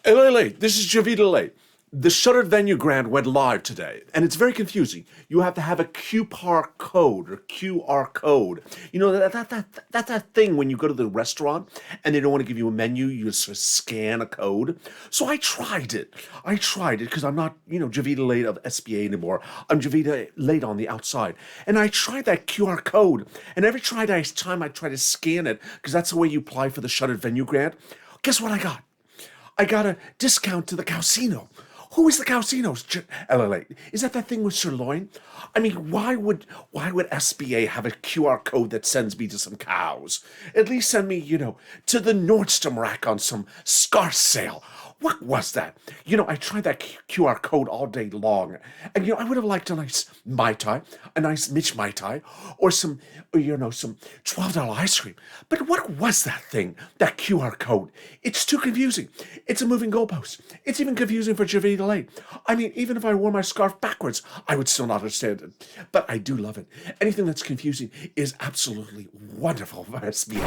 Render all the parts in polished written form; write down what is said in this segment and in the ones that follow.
LALATE, this is JOVITALATE. The Shuttered Venue Grant went live today, and it's very confusing. You have to have a QR code or QR code. You know that's that thing when you go to the restaurant and they don't want to give you a menu, you just sort of scan a code. So I tried it. Because I'm not, JOVITALATE of SBA anymore. I'm JOVITALATE on the outside, and I tried that QR code. And every time I try to scan it, because that's the way you apply for the Shuttered Venue Grant. Guess what I got? I got a discount to the casino. Who is the casino? LALATE. Is that thing with SIRLOIN? I mean, why would SBA have a QR code that sends me to some cows? At least send me, to the Nordstrom rack on some scarf sale. What was that? I tried that QR code all day long. And, I would have liked a nice Mai Tai, a nice Mitch Mai Tai, or some $12 ice cream. But what was that thing, that QR code? It's too confusing. It's a moving goalpost. It's even confusing for JOVITALATE. I mean, even if I wore my scarf backwards, I would still not understand it. But I do love it. Anything that's confusing is absolutely wonderful for SBA.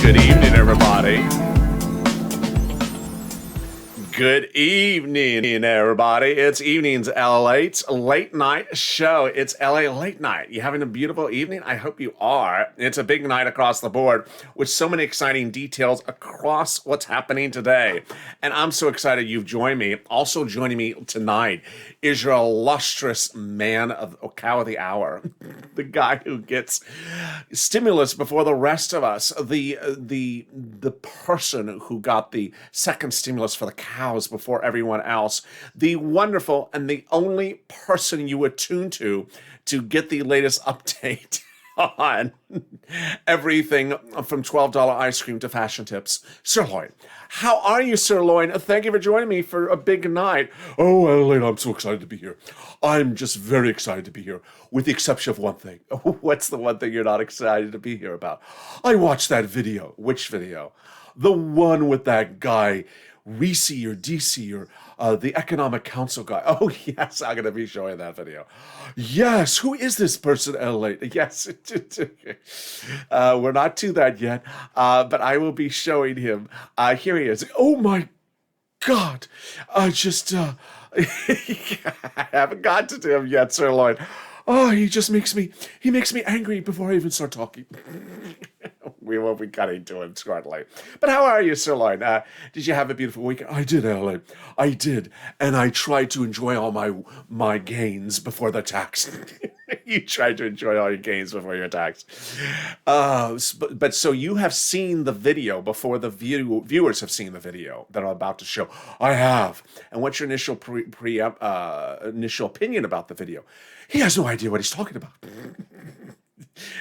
Good evening, everybody. Good evening, everybody. It's evening's LALATE's late night show. It's LA Late Night. You having a beautiful evening? I hope you are. It's a big night across the board with so many exciting details across what's happening today. And I'm so excited you've joined me. Also joining me tonight is your illustrious man of cow of the hour, the guy who gets stimulus before the rest of us, the person who got the second stimulus for the cows before everyone else, the wonderful and the only person you attune to get the latest update on everything from $12 ice cream to fashion tips. Sirloin. How are you, Sirloin? Thank you for joining me for a big night. Oh, Adelaide, I'm so excited to be here. I'm just very excited to be here, with the exception of one thing. What's the one thing you're not excited to be here about? I watched that video. Which video? The one with that guy, Reese or DC or the Economic Council guy. Oh, yes, I'm going to be showing that video. Yes, who is this person, Adelaide? Yes, we're not to that yet, but I will be showing him. Here he is. Oh, my God. I haven't got to him yet, Sirloin. Oh, he makes me angry before I even start talking. We won't be cutting to him shortly. But how are you, Sirloin? Did you have a beautiful weekend? I did, Ellen. I did. And I tried to enjoy all my gains before the tax. You tried to enjoy all your gains before your tax. But so you have seen the video before the viewers have seen the video that I'm about to show. I have. And what's your initial initial opinion about the video? He has no idea what he's talking about.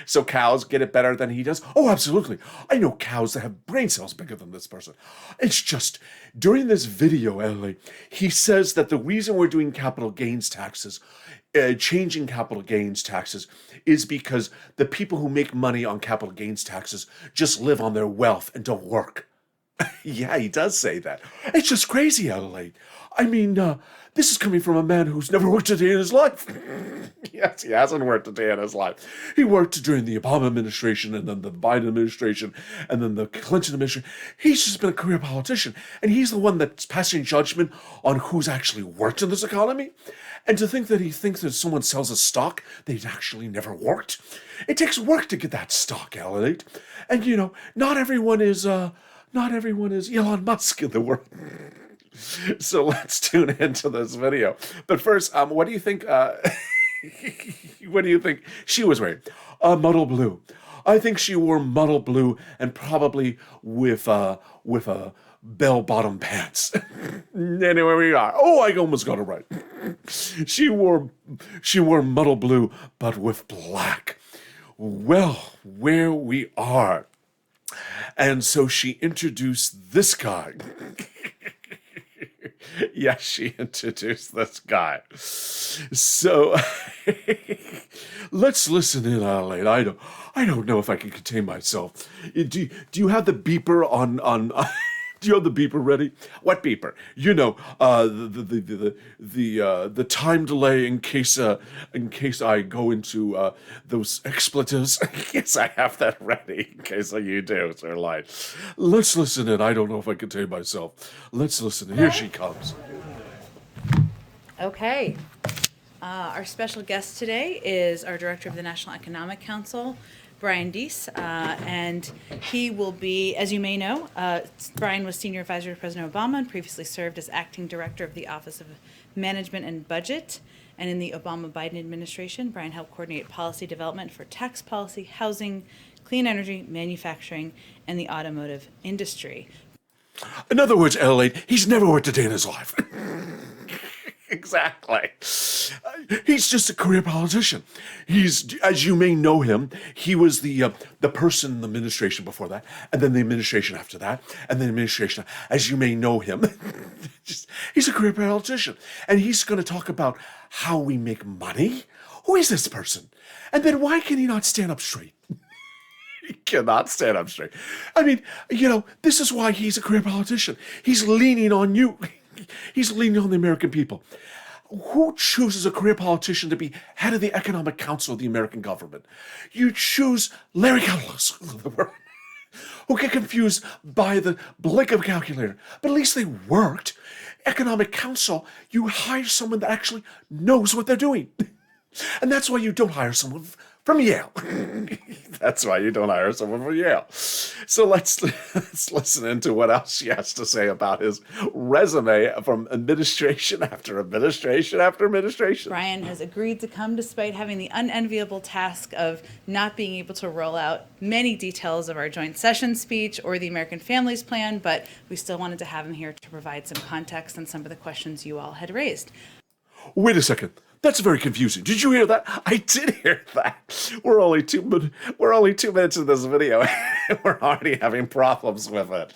So cows get it better than he does? Oh, absolutely. I know cows that have brain cells bigger than this person. It's just, during this video, Ellie, he says that the reason we're doing capital gains taxes, changing capital gains taxes, is because the people who make money on capital gains taxes just live on their wealth and don't work. Yeah, he does say that. It's just crazy, Adelaide. I mean, this is coming from a man who's never worked a day in his life. Yes, he hasn't worked a day in his life. He worked during the Obama administration and then the Biden administration and then the Clinton administration. He's just been a career politician, and he's the one that's passing judgment on who's actually worked in this economy. And to think that he thinks that someone sells a stock they've actually never worked. It takes work to get that stock, Adelaide. And, not everyone is Elon Musk in the world. So let's tune into this video. But first, what do you think? What do you think she was wearing? Muddle blue. I think she wore muddle blue and probably with bell-bottom pants. Anyway, we are. Oh, I almost got it right. She wore muddle blue, but with black. Well, where we are. And so she introduced this guy. Yes, she introduced this guy. So let's listen in, Adelaide. I don't know if I can contain myself. Do you have the beeper on? Do you have the beeper ready? What beeper? You know, the time delay in case I go into those expletives. Yes, I have that ready in case you do, Sirloin. Let's listen in. I don't know if I can contain myself. Let's listen in. Here she comes. Okay. Our special guest today is our Director of the National Economic Council, Brian Deese, and he will be, as you may know, Brian was Senior Advisor to President Obama and previously served as Acting Director of the Office of Management and Budget. And in the Obama-Biden administration, Brian helped coordinate policy development for tax policy, housing, clean energy, manufacturing, and the automotive industry. In other words, Adelaide, he's never worked a day in his life. Exactly. He's just a career politician. He's, as you may know him, he was the person in the administration before that, and then the administration after that, and then the administration. As you may know him, he's a career politician, and he's going to talk about how we make money. Who is this person? And then why can he not stand up straight? He cannot stand up straight. I mean, this is why he's a career politician. He's leaning on you. He's leaning on the American people. Who chooses a career politician to be head of the Economic Council of the American government? You choose Larry Kudlow, who get confused by the blink of a calculator. But at least they worked. Economic Council, you hire someone that actually knows what they're doing. And that's why you don't hire someone from Yale. That's why you don't hire someone from Yale. So let's listen into what else she has to say about his resume from administration after administration after administration. Brian has agreed to come despite having the unenviable task of not being able to roll out many details of our joint session speech or the American Families Plan, but we still wanted to have him here to provide some context on some of the questions you all had raised. Wait a second. That's very confusing. Did you hear that? I did hear that. We're only 2 minutes in this video, and we're already having problems with it.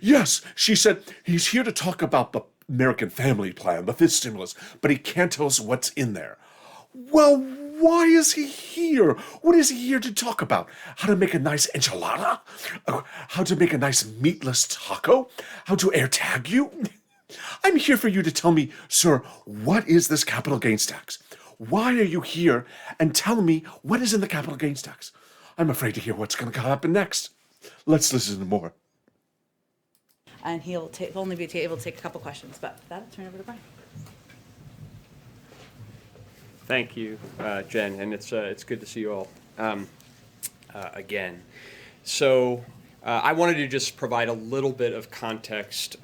Yes, she said he's here to talk about the American Family Plan, the fifth stimulus, but he can't tell us what's in there. Well, why is he here? What is he here to talk about? How to make a nice enchilada? How to make a nice meatless taco? How to air tag you? I'm here for you to tell me, sir, what is this capital gains tax? Why are you here? And tell me what is in the capital gains tax. I'm afraid to hear what's going to happen next. Let's listen to more. And he'll only be able to take a couple questions, but with that, I'll turn it over to Brian. Thank you, Jen, and it's good to see you all again. So I wanted to just provide a little bit of context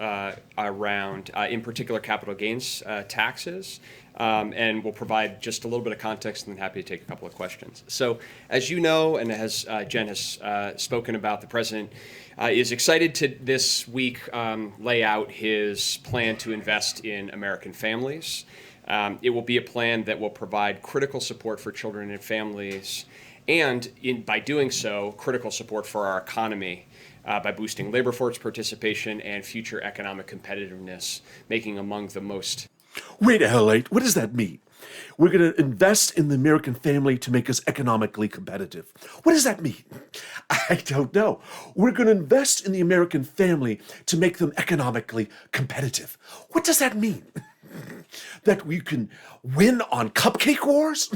around, in particular, capital gains taxes, and we'll provide just a little bit of context, and I'm happy to take a couple of questions. So, as you know, and as Jen has spoken about, the president is excited to this week lay out his plan to invest in American families. It will be a plan that will provide critical support for children and families, and by doing so, critical support for our economy. By boosting labor force participation and future economic competitiveness, making among the most. Wait, Adelaide, what does that mean? We're going to invest in the American family to make us economically competitive. What does that mean? I don't know. We're going to invest in the American family to make them economically competitive. What does that mean? That we can win on cupcake wars?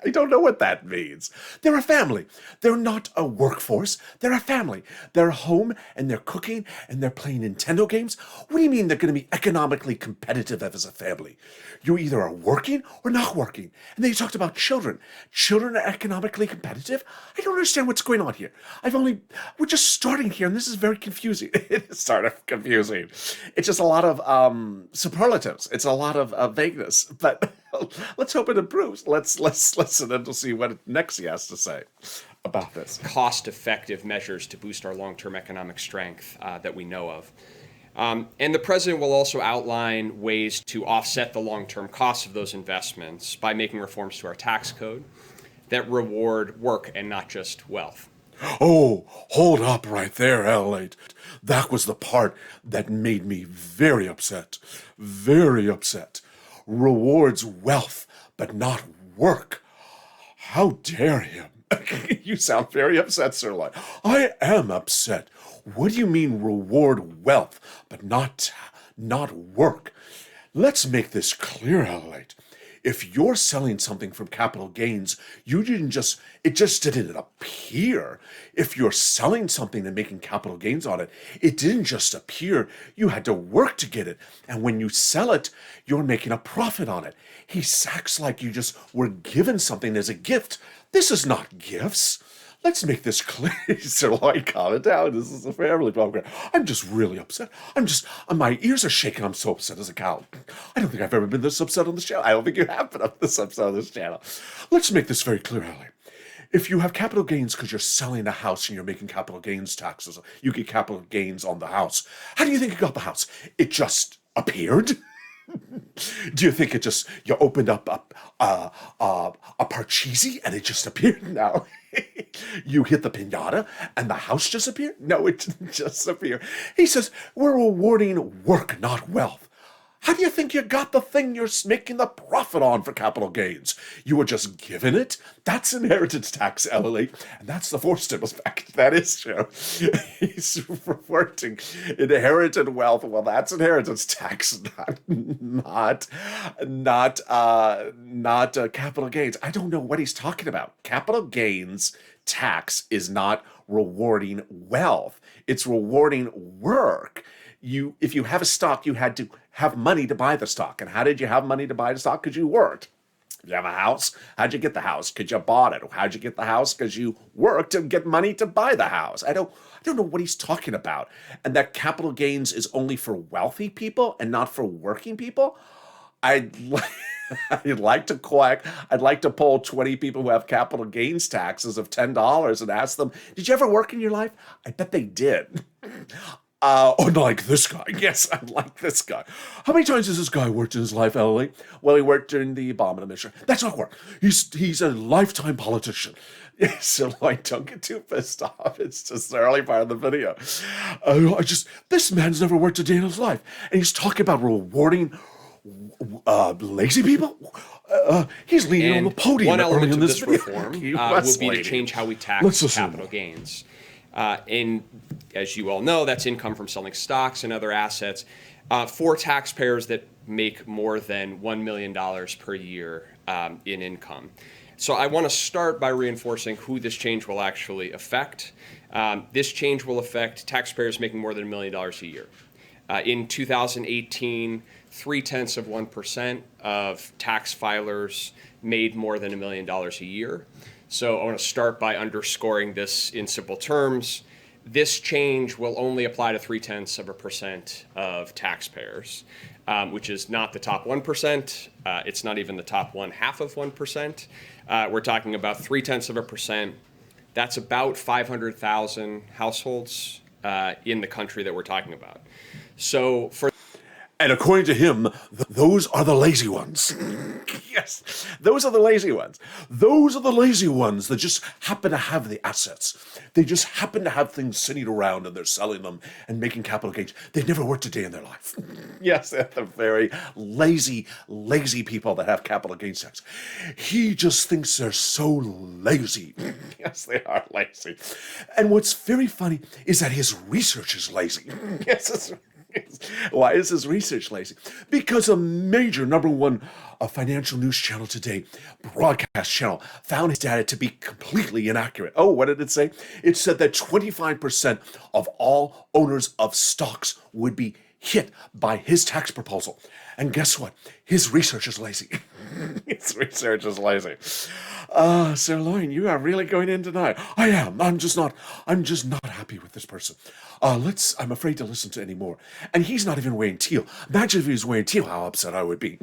I don't know what that means. They're a family. They're not a workforce. They're a family. They're home and they're cooking and they're playing Nintendo games. What do you mean they're going to be economically competitive as a family? You either are working or not working. And then you talked about children. Children are economically competitive? I don't understand what's going on here. We're just starting here and this is very confusing. It is sort of confusing. It's just a lot of superlatives. It's a lot of vagueness. But let's hope it improves. Let's listen and we'll see what next he has to say about this. Cost-effective measures to boost our long-term economic strength that we know of. And the president will also outline ways to offset the long-term costs of those investments by making reforms to our tax code that reward work and not just wealth. Oh, hold up right there, Adelaide. That was the part that made me very upset. Very upset. rewards wealth but not work. How dare him? You sound very upset, Sirloin. I am upset. What do you mean reward wealth but not work? Let's make this clear, LALATE. If you're selling something from capital gains, it just didn't appear. If you're selling something and making capital gains on it, it didn't just appear. You had to work to get it. And when you sell it, you're making a profit on it. He acts like you just were given something as a gift. This is not gifts. Let's make this clear. Sirloin, calm it down. This is a family program. I'm just really upset. My ears are shaking. I'm so upset as a cow. I don't think I've ever been this upset on this channel. I don't think you have been this upset on this channel. Let's make this very clear, Ali. If you have capital gains because you're selling a house and you're making capital gains taxes, you get capital gains on the house. How do you think you got the house? It just appeared? Do you think you opened up a parcheesi and it just appeared? No. You hit the pinata and the house just appeared? No, it didn't just appear. He says, we're rewarding work, not wealth. How do you think you got the thing you're making the profit on for capital gains? You were just given it? That's inheritance tax, LALATE, and that's the fourth stimulus package. That is true. He's reverting inherited wealth. Well, that's inheritance tax, not capital gains. I don't know what he's talking about. Capital gains tax is not rewarding wealth. It's rewarding work. If you have a stock, you had to have money to buy the stock. And how did you have money to buy the stock? Because you worked. You have a house. How'd you get the house? Because you bought it. How'd you get the house? Because you worked to get money to buy the house. I don't know what he's talking about. And that capital gains is only for wealthy people and not for working people. I'd like to poll 20 people who have capital gains taxes of $10 and ask them, did you ever work in your life? I bet they did. Unlike this guy. Yes, unlike this guy. How many times has this guy worked in his life, LA? Well, he worked during the Obama administration. That's not work. He's a lifetime politician. Yes, so don't get too pissed off. It's just the early part of the video. This man's never worked a day in his life. And he's talking about rewarding lazy people? He's leaning on the podium. One element of this reform will be to change how we tax capital gains. And as you all know, that's income from selling stocks and other assets for taxpayers that make more than $1 million per year in income. So I want to start by reinforcing who this change will actually affect. This change will affect taxpayers making more than $1 million a year. In 2018, 0.3% of tax filers made more than $1 million a year. So I want to start by underscoring this in simple terms. This change will only apply to 0.3% of taxpayers, which is not the top 1%. It's not even the top 0.5%. We're talking about 0.3%. That's about 500,000 households in the country that we're talking about. And according to him, those are the lazy ones. Yes, those are the lazy ones. Those are the lazy ones that just happen to have the assets. They just happen to have things sitting around and they're selling them and making capital gains. They've never worked a day in their life. Yes, they're the very lazy people that have capital gains tax. He just thinks they're so lazy. Yes, they are lazy. And what's very funny is that his research is lazy. Yes, it's why is his research lazy? Because a major #1 financial news channel today, broadcast channel, found his data to be completely inaccurate. Oh, what did it say? It said that 25% of all owners of stocks would be hit by his tax proposal. And guess what? His research is lazy. His research is lazy. Sirloin, you are really going in tonight. I am. I'm just not happy with this person. I'm afraid to listen to any more. And he's not even wearing teal. Imagine if he was wearing teal, how upset I would be.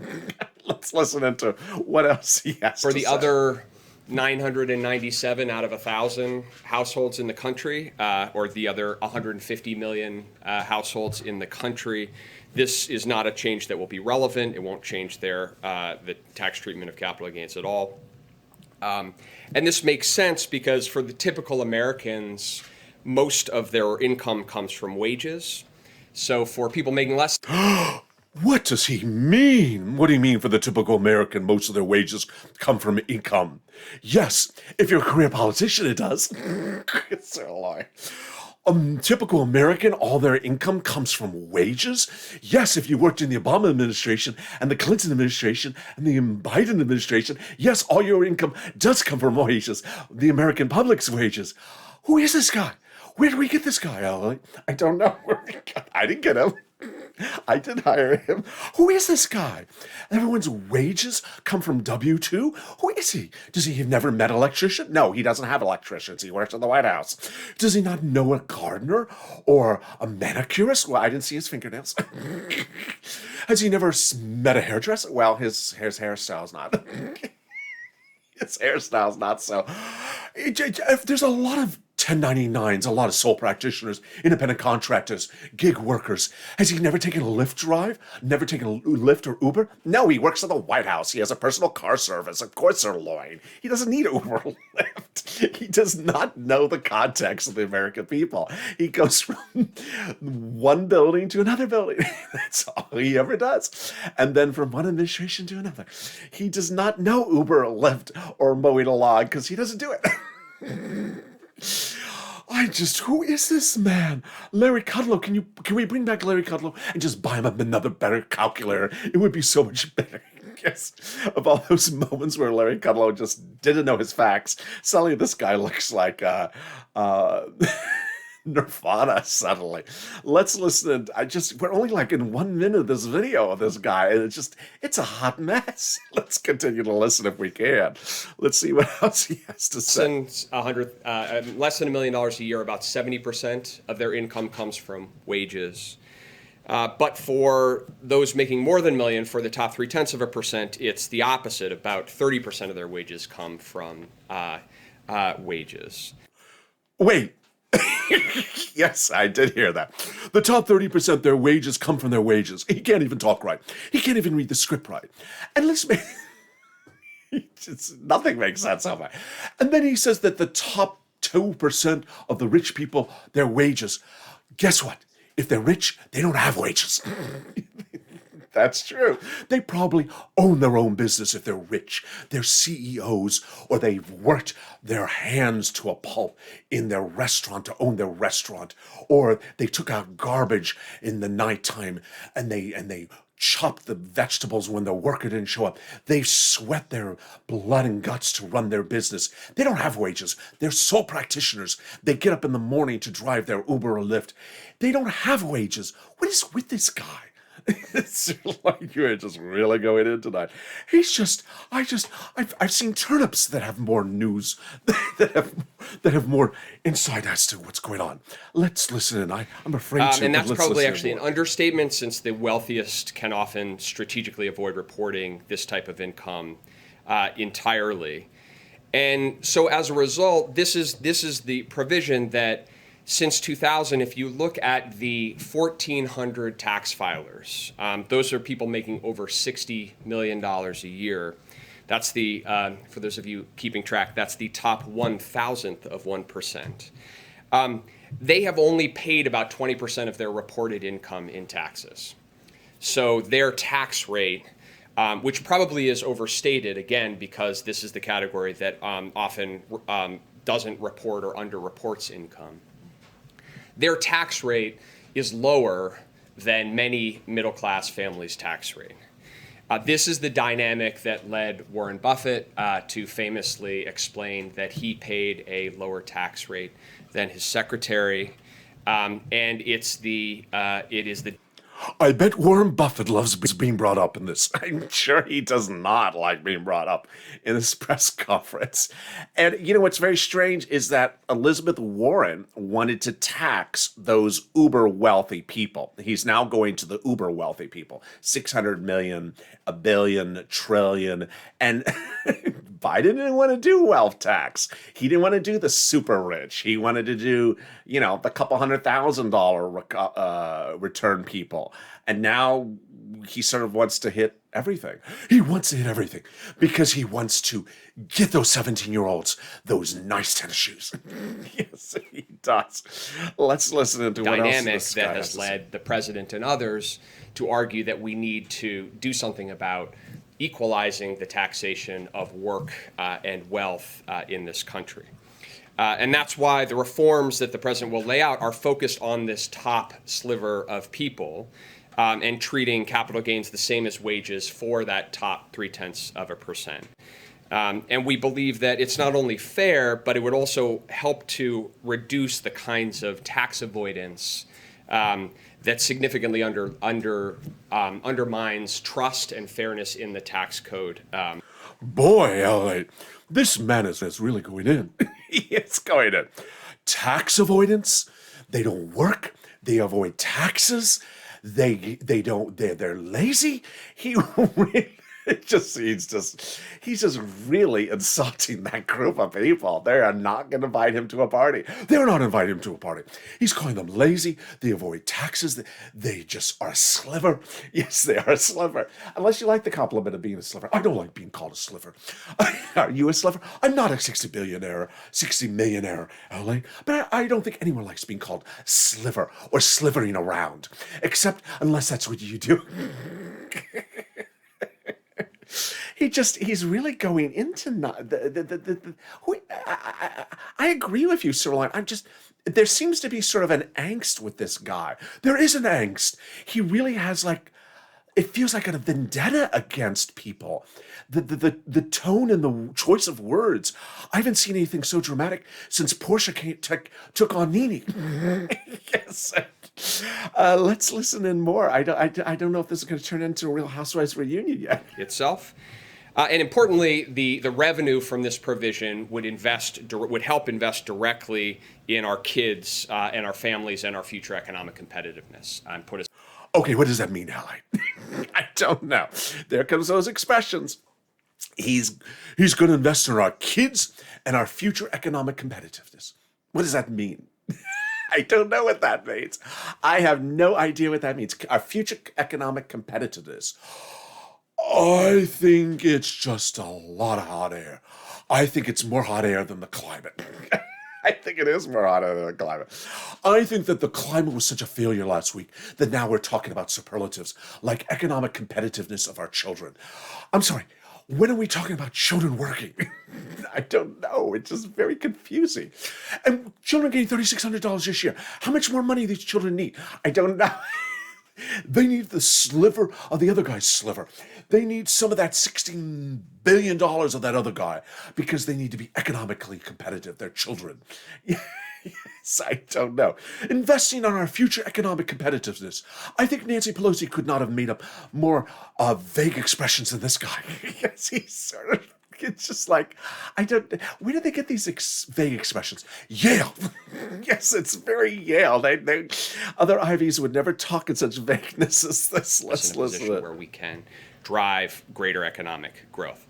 Let's listen into what else he has for to the say. other 997 out of 1,000 households in the country, or the other 150 million households in the country. This is not a change that will be relevant. It won't change the tax treatment of capital gains at all. And this makes sense because for the typical Americans, most of their income comes from wages. So for people making less... What does he mean? What do you mean for the typical American? Most of their wages come from income. Yes, if you're a career politician, it does. It's so lie. Typical American, all their income comes from wages? Yes, if you worked in the Obama administration and the Clinton administration and the Biden administration, yes, all your income does come from wages, the American public's wages. Who is this guy? Where do we get this guy, Ellie? I don't know. I didn't get him. I didn't hire him. Who is this guy? Everyone's wages come from W-2? Who is he? Does he have never met an electrician? No, he doesn't have electricians. He works in the White House. Does he not know a gardener or a manicurist? Well, I didn't see his fingernails. Has he never met a hairdresser? Well, his hairstyle's not. His hairstyle's not so. There's a lot of 1099s, a lot of sole practitioners, independent contractors, gig workers. Has he never taken a Lyft drive? Never taken a Lyft or Uber? No, he works at the White House. He has a personal car service. Of course, SIRLOIN. He doesn't need Uber or Lyft. He does not know the context of the American people. He goes from one building to another building. That's all he ever does. And then from one administration to another. He does not know Uber or Lyft or mowing a lawn because he doesn't do it. Who is this man? Larry Kudlow, can we bring back Larry Kudlow and just buy him another better calculator? It would be so much better. Yes, of all those moments where Larry Kudlow just didn't know his facts, suddenly this guy looks like Nirvana suddenly. Let's listen. We're only like in 1 minute of this video of this guy, and it's a hot mess. Let's continue to listen if we can. Let's see what else he has to say. Less than $1 million a year, about 70% of their income comes from wages. But for those making more than $1 million, for the top 0.3%, it's the opposite. About 30% of their wages come from wages. Wait. Yes, I did hear that. The top 30%, their wages come from their wages. He can't even talk right. He can't even read the script right. And listen, nothing makes sense of it. And then he says that the top 2% of the rich people, their wages. Guess what? If they're rich, they don't have wages. That's true. They probably own their own business if they're rich. They're CEOs, or they've worked their hands to a pulp in their restaurant to own their restaurant, or they took out garbage in the nighttime and they chopped the vegetables when the worker didn't show up. They sweat their blood and guts to run their business. They don't have wages. They're sole practitioners. They get up in the morning to drive their Uber or Lyft. They don't have wages. What is with this guy? It's like you're just really going in tonight. I've seen turnips that have more news, that have more insight as to what's going on. Let's listen in. I'm afraid to. And that's probably actually an understatement, since the wealthiest can often strategically avoid reporting this type of income entirely. And so as a result, this is the provision that, since 2000, if you look at the 1,400 tax filers, those are people making over $60 million a year. That's the, for those of you keeping track, that's the top 1,000th of 1%. They have only paid about 20% of their reported income in taxes. So their tax rate, which probably is overstated, again, because this is the category that often doesn't report or underreports income. Their tax rate is lower than many middle-class families' tax rate. This is the dynamic that led Warren Buffett to famously explain that he paid a lower tax rate than his secretary, and it is the. I bet Warren Buffett loves being brought up in this. I'm sure he does not like being brought up in this press conference. And you know what's very strange is that Elizabeth Warren wanted to tax those uber wealthy people. He's now going to the uber wealthy people. 600 million, a billion, trillion. And Biden didn't want to do wealth tax. He didn't want to do the super rich. He wanted to do, the couple $100,000 return people. And now he sort of wants to hit everything. He wants to hit everything because he wants to get those 17-year-olds those nice tennis shoes. Yes, he does. Let's listen to what else Dynamic this guy that has led the president and others to argue that we need to do something about equalizing the taxation of work and wealth in this country. And that's why the reforms that the president will lay out are focused on this top sliver of people and treating capital gains the same as wages for that top 0.3%. And we believe that it's not only fair, but it would also help to reduce the kinds of tax avoidance that significantly undermines trust and fairness in the tax code. Boy, LALATE, this man is really going in. He is going in. Tax avoidance. They don't work. They avoid taxes. They're lazy. He's just really insulting that group of people. They are not going to invite him to a party. They're not inviting him to a party. He's calling them lazy. They avoid taxes. They just are a sliver. Yes, they are a sliver. Unless you like the compliment of being a sliver. I don't like being called a sliver. Are you a sliver? I'm not a 60 millionaire, LA. But I don't think anyone likes being called sliver or slivering around. Except unless that's what you do. He's really going into I agree with you, SIRLOIN. There seems to be sort of an angst with this guy. There is an angst. He really has it feels like a vendetta against people. The tone and the choice of words. I haven't seen anything so dramatic since Portia took on Nene. Yes. Let's listen in more. I don't know if this is going to turn into a Real Housewives reunion yet. Itself. And importantly, the revenue from this provision would help invest directly in our kids and our families and our future economic competitiveness. And put us. Okay, what does that mean, LA? I don't know. There comes those expressions. He's going to invest in our kids and our future economic competitiveness. What does that mean? I don't know what that means. I have no idea what that means. Our future economic competitiveness. I think it's just a lot of hot air. I think it's more hot air than the climate. I think it is more hot air than the climate. I think that the climate was such a failure last week that now we're talking about superlatives like economic competitiveness of our children. I'm sorry, when are we talking about children working? I don't know. It's just very confusing. And children getting $3,600 this year. How much more money these children need? I don't know. They need the sliver of the other guy's sliver. They need some of that $16 billion of that other guy because they need to be economically competitive. They're children. Yes, I don't know. Investing on our future economic competitiveness. I think Nancy Pelosi could not have made up more vague expressions than this guy. Yes, he's sort of. It's just where do they get these vague expressions? Yale. Yes, it's very Yale. Other Ivies would never talk in such vagueness as this. Let's listen to it. Where we can drive greater economic growth.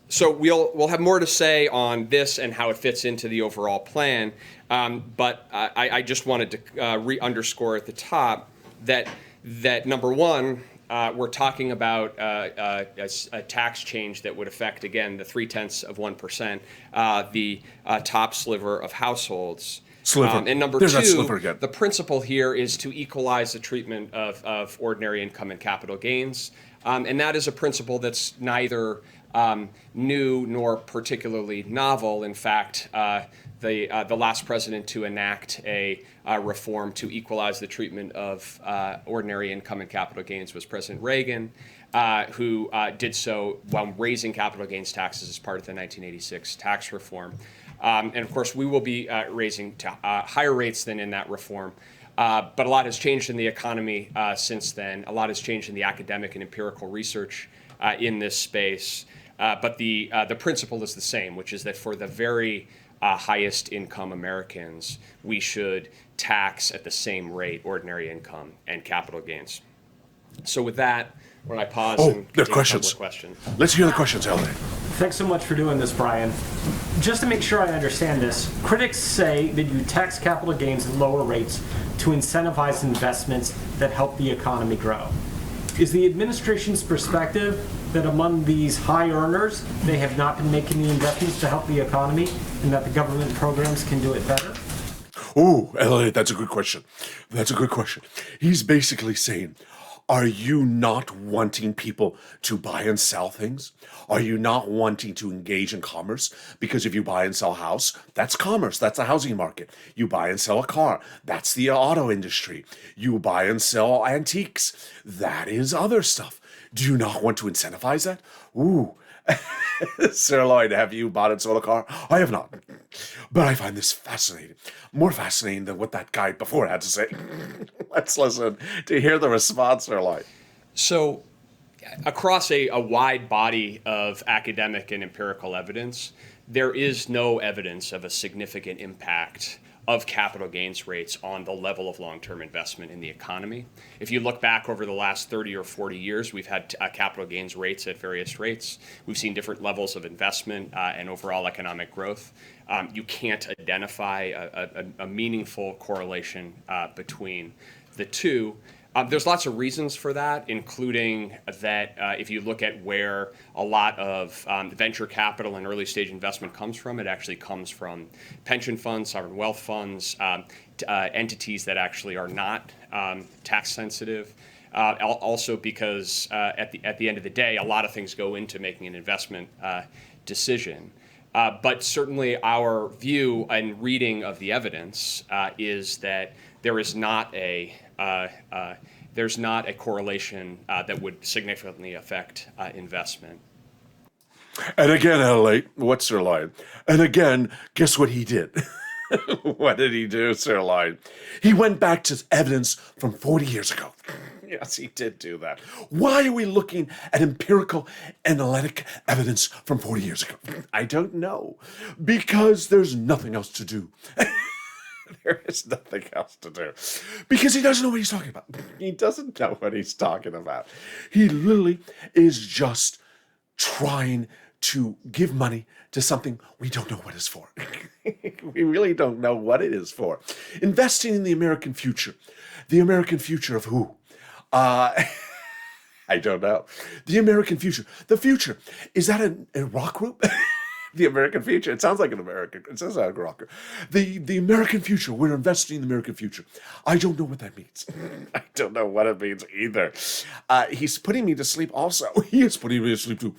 So we'll have more to say on this and how it fits into the overall plan. But I just wanted to underscore at the top that number one, we're talking about a tax change that would affect, again, the 0.3%, the top sliver of households. Sliver. And number There's two, that sliver again. The principle here is to equalize the treatment of ordinary income and capital gains. And that is a principle that's neither new nor particularly novel. In fact, the last president to enact a reform to equalize the treatment of ordinary income and capital gains was President Reagan, who did so while raising capital gains taxes as part of the 1986 tax reform. And of course, we will be raising to higher rates than in that reform. But a lot has changed in the economy since then. A lot has changed in the academic and empirical research in this space. But the principle is the same, which is that for the very highest income Americans, we should tax at the same rate ordinary income and capital gains. So with that, when I pause and there are take questions. questions. Let's hear the questions, LA. Thanks so much for doing this, Brian. Just to make sure I understand this, critics say that you tax capital gains at lower rates to incentivize investments that help the economy grow. is the administration's perspective that among these high earners, they have not been making the investments to help the economy and that the government programs can do it better? Ooh, Elliot, that's a good question. That's a good question. He's basically saying, are you not wanting people to buy and sell things? Are you not wanting to engage in commerce? Because if you buy and sell a house, that's commerce. That's the housing market. You buy and sell a car. That's the auto industry. You buy and sell antiques. That is other stuff. Do you not want to incentivize that? Ooh. Sirloin, have you bought and sold a car? I have not. But I find this fascinating. More fascinating than what that guy before had to say. Let's listen to hear the response, Sirloin. So, across a wide body of academic and empirical evidence, there is no evidence of a significant impact of capital gains rates on the level of long-term investment in the economy. If you look back over the last 30 or 40 years, we've had capital gains rates at various rates. We've seen different levels of investment and overall economic growth. You can't identify a meaningful correlation between the two. There's lots of reasons for that, including that if you look at where a lot of venture capital and early stage investment comes from, it actually comes from pension funds, sovereign wealth funds, entities that actually are not tax sensitive. Also because at the end of the day, a lot of things go into making an investment decision. But certainly our view and reading of the evidence is that there is not there's not a correlation that would significantly affect investment. And again, LA, what's Sirloin? And again, guess what he did? What did he do, Sirloin? He went back to evidence from 40 years ago. Yes, he did do that. Why are we looking at empirical analytic evidence from 40 years ago? I don't know. Because there's nothing else to do. There is nothing else to do. Because he doesn't know what he's talking about. He doesn't know what he's talking about. He literally is just trying to give money to something we don't know what it's for. We really don't know what it is for. Investing in the American future. The American future of who? I don't know. The American future. The future. Is that a rock group? The American future. It sounds like an American. It sounds like a rocker. The American future. We're investing in the American future. I don't know what that means. I don't know what it means either. He's putting me to sleep also. He is putting me to sleep too.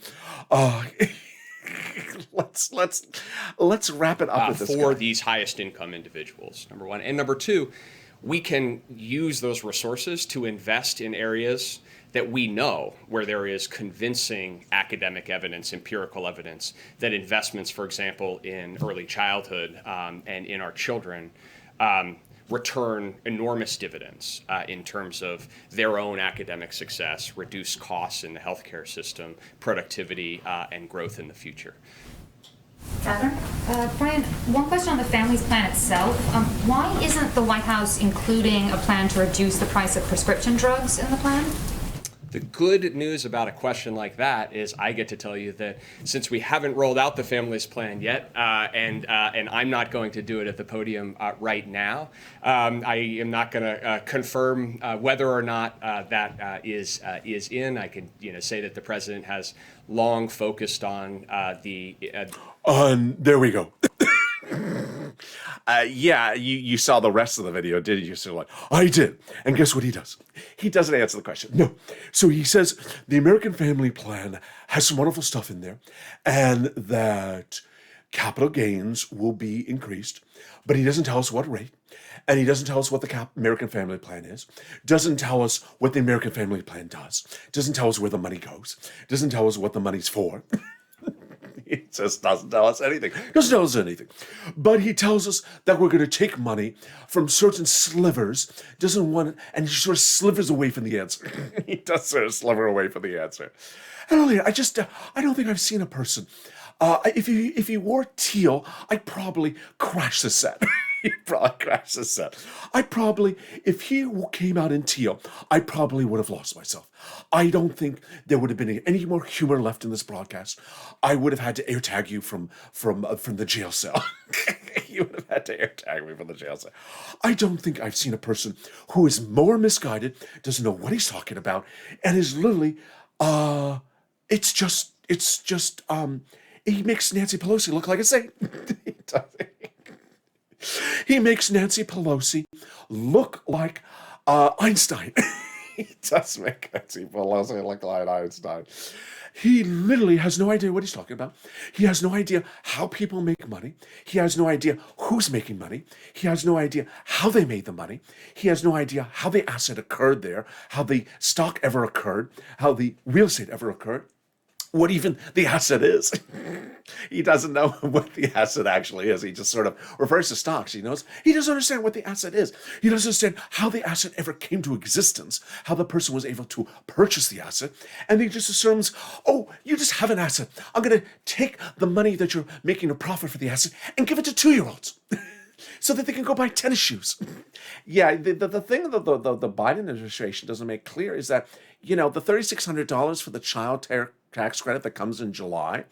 Let's wrap it up with this for guy. these highest income individuals, number one. And number two, we can use those resources to invest in areas that we know where there is convincing academic evidence, empirical evidence, that investments, for example, in early childhood and in our children return enormous dividends in terms of their own academic success, reduced costs in the healthcare system, productivity, and growth in the future. Catherine? Brian, one question on the Families Plan itself. Why isn't the White House including a plan to reduce the price of prescription drugs in the plan? The good news about a question like that is I get to tell you that since we haven't rolled out the Families Plan yet, and I'm not going to do it at the podium right now, I am not going to confirm whether or not that is in. I can say that the president has long focused on There we go. Yeah, you saw the rest of the video, didn't you? So I did. And guess what he does? He doesn't answer the question. No. So he says the American Family Plan has some wonderful stuff in there and that capital gains will be increased, but he doesn't tell us what rate. And he doesn't tell us what the American Family Plan is. Doesn't tell us what the American Family Plan does. Doesn't tell us where the money goes. Doesn't tell us what the money's for. He just doesn't tell us anything. Doesn't tell us anything. But he tells us that we're going to take money from certain slivers. Doesn't want it, and he sort of slivers away from the answer. He does sort of sliver away from the answer. And I don't think I've seen a person. If he wore teal, I'd probably crash the set. He'd probably crash the set. If he came out in teal, I probably would have lost myself. I don't think there would have been any more humor left in this broadcast. I would have had to air tag you from the jail cell. You would have had to AirTag me from the jail cell. I don't think I've seen a person who is more misguided, doesn't know what he's talking about, and is literally, it's just, he makes Nancy Pelosi look like a saint. He does. He makes Nancy Pelosi look like Einstein. He does make Nancy Pelosi look like Einstein. He literally has no idea what he's talking about. He has no idea how people make money. He has no idea who's making money. He has no idea how they made the money. He has no idea how the asset occurred there, how the stock ever occurred, how the real estate ever occurred, what even the asset is. He doesn't know what the asset actually is. He just sort of refers to stocks. He doesn't understand what the asset is. He doesn't understand how the asset ever came to existence, how the person was able to purchase the asset. And he just assumes, oh, you just have an asset. I'm going to take the money that you're making a profit for the asset and give it to 2-year-olds. So that they can go buy tennis shoes. Yeah, the thing that the Biden administration doesn't make clear is that, the $3,600 for the child tax credit that comes in July,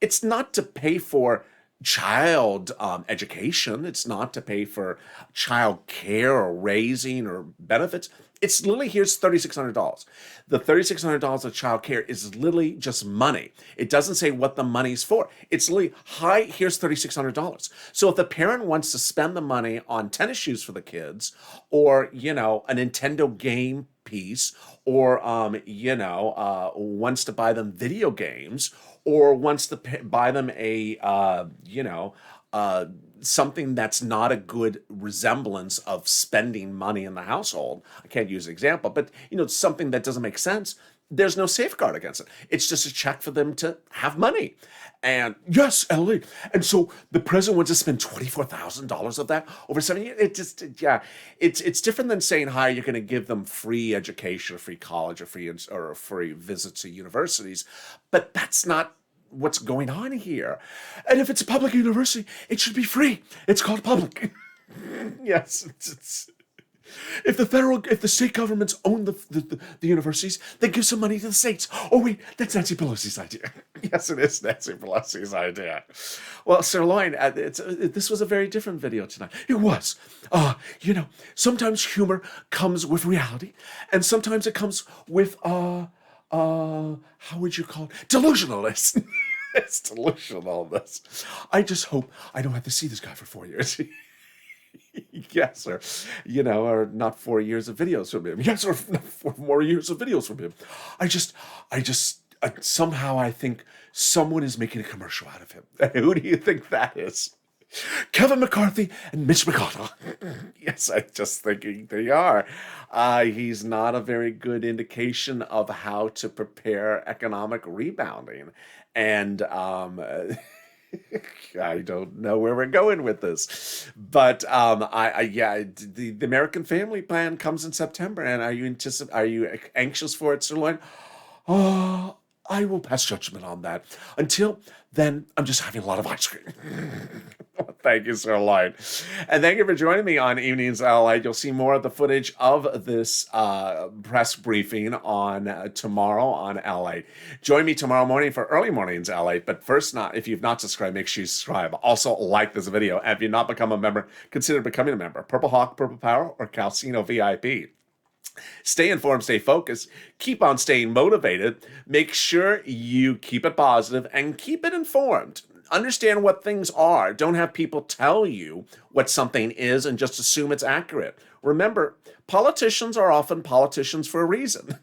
it's not to pay for child education. It's not to pay for child care or raising or benefits. It's literally, here's $3,600. The $3,600 of child care is literally just money. It doesn't say what the money's for. It's literally, hi, here's $3,600. So if the parent wants to spend the money on tennis shoes for the kids, or, a Nintendo game piece, or, wants to buy them video games, or wants to buy them a, something that's not a good resemblance of spending money in the household. I can't use an example, but something that doesn't make sense. There's no safeguard against it. It's just a check for them to have money. And yes, LA. And so the president wants to spend $24,000 of that over 7 years. It's different than saying, hi, you're going to give them free education, or free college, or free visits to universities. But that's not what's going on here. And if it's a public university, it should be free. It's called public. Yes, if the state governments own the universities, they give some money to the states. Oh wait, that's Nancy Pelosi's idea. Yes, it is Nancy Pelosi's idea. Well, Sirloin, this was a very different video tonight. It was. Sometimes humor comes with reality, and sometimes it comes with how would you call it? Delusionalness. It's delusionalness. I just hope I don't have to see this guy for 4 years. Yes, or not 4 years of videos from him. Yes, or 4 more years of videos from him. Somehow I think someone is making a commercial out of him. Who do you think that is? Kevin McCarthy and Mitch McConnell. Yes, I just think they are. He's not a very good indication of how to prepare economic rebounding. And I don't know where we're going with this, but the American Family Plan comes in September, and are you anxious for it, Sirloin? Oh, I will pass judgment on that. Until then, I'm just having a lot of ice cream. Thank you, Sirloin. And thank you for joining me on Evenings LA. You'll see more of the footage of this press briefing on tomorrow on LA. Join me tomorrow morning for Early Mornings LA. But first, if you've not subscribed, make sure you subscribe. Also, like this video. And if you've not become a member, consider becoming a member. Purple Hawk, Purple Power, or Calcino VIP. Stay informed, stay focused, keep on staying motivated, make sure you keep it positive and keep it informed. Understand what things are. Don't have people tell you what something is and just assume it's accurate. Remember, politicians are often politicians for a reason.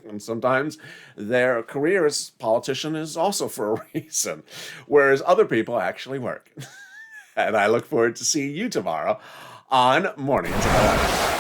And sometimes their career as politician is also for a reason, whereas other people actually work. And I look forward to seeing you tomorrow on Mornings LA.